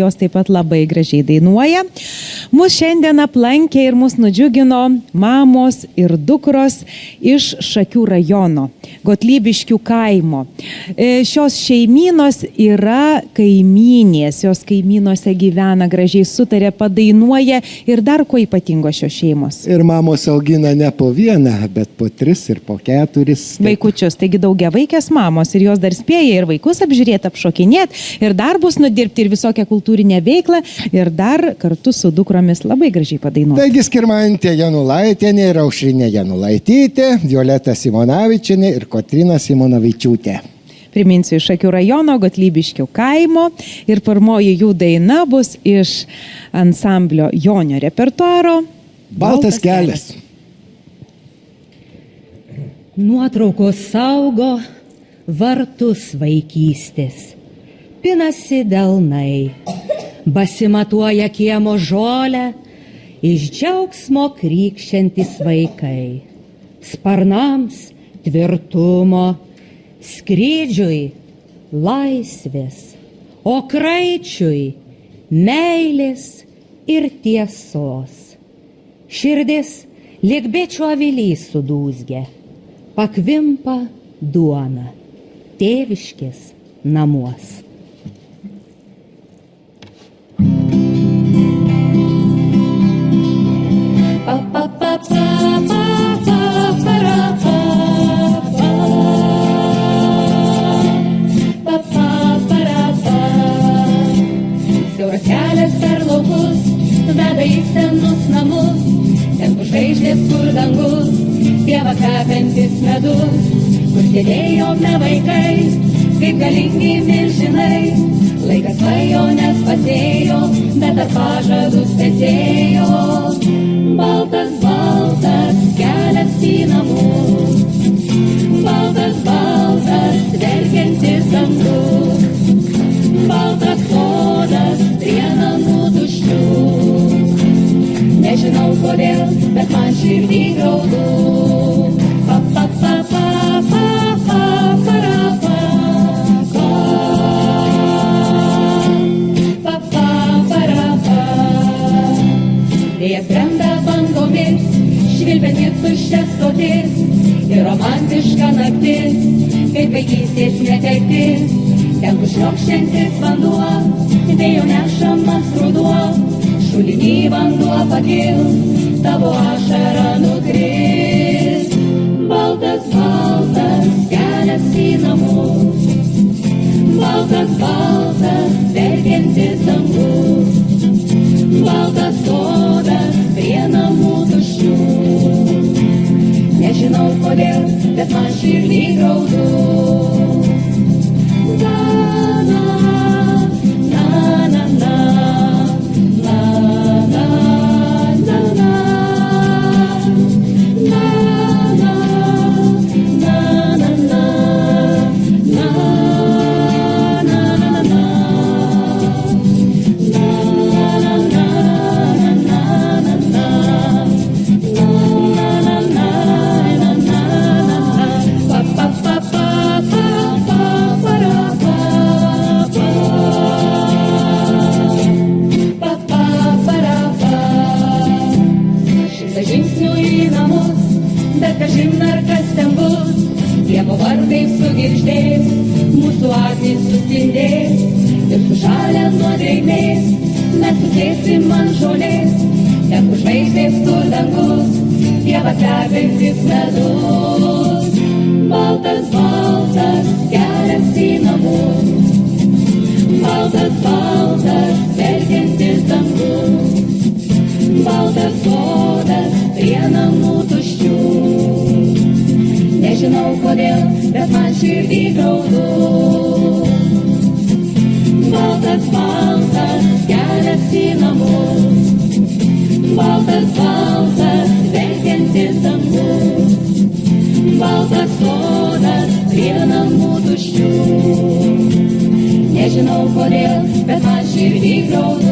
jos taip pat labai gražiai dainuoja. Mūsų šiandien aplankė ir mus nudžiugino mamos ir dukros iš Šakių rajono, Gotlybiškių kaimo. Šios šeimynos yra kaimynės, jos kaimynose gyvena, gražiai sutarė, padainuoja ir dar ko ypatingo šios šeimos. Ir mamos augina ne po vieną, bet po 3 ir po 4. Vaikučius, taigi daugiavaikės mamos ir jos dar spėja ir vaikus apžiūrėti, apšokinėti, ir darbus nudirbti, ir visokią kultūrinę veiklą, ir dar kartu su dukromis labai gražiai padainuoti. Taigi Skirmantė Janulaitienė ir Aušrinė Janulaitytė, Violeta Simonavičienė ir Kotryna Simonavičiūtė. Priminsiu, iš Šakių rajono, Gotlybiškių kaimo, ir pirmoji jų daina bus iš ansamblio Jonio repertuaro Baltas kelias. Nuotraukos saugo vartus vaikystės, pinasi delnai, basimatuoja kiemo žolę, iš džiaugsmo krykščiantis vaikai. Sparnams tvirtumo, skrydžiui laisvės, o kraičiui meilės ir tiesos. Širdis lyg bičių avilys sudūzgia, pakvimpa duona tėviškės namuos. Siauras kelias per laukus veda į senus namus, ten kur žvaigždės, kur dangus, pieva kvepiantis medus, kur sėdėjome vaikai, kaip galingi milžinai. Laikas svajonės pasėjo, bet ar pažadus tesėjo. Baltas, baltas kelias į namus, baltas, baltas verkiantis dangus, baltas sodas prie namų tuščių. Nežinau kodėl, bet man širdį graudu. Pa, pa, pa, pa, pa, pa, para, pa, pa, pa, pa, para, pa. Vėjas krenta bangomis, švilpiantis tuščias stotis, ir romantiška naktis, kaip vaikystės netektis. Ten kur šliokščiantis vanduo, vėjo nešamas ruduo, šulinį vanduo pakils, tavo ašara nukris. Baltas, baltas kelias į namus, baltas, baltas verkiantis dangus, baltas sodas prie namų tuščių. Nežinau kodėl, bet man širdį graudu. Nežinau kodėl, bet man širdį graudu. Baltas, baltas kelias į namus, baltas, baltas verkiantis dangus, baltas sodas prie namų tuščių. Nežinau kodėl, bet man širdį graudu.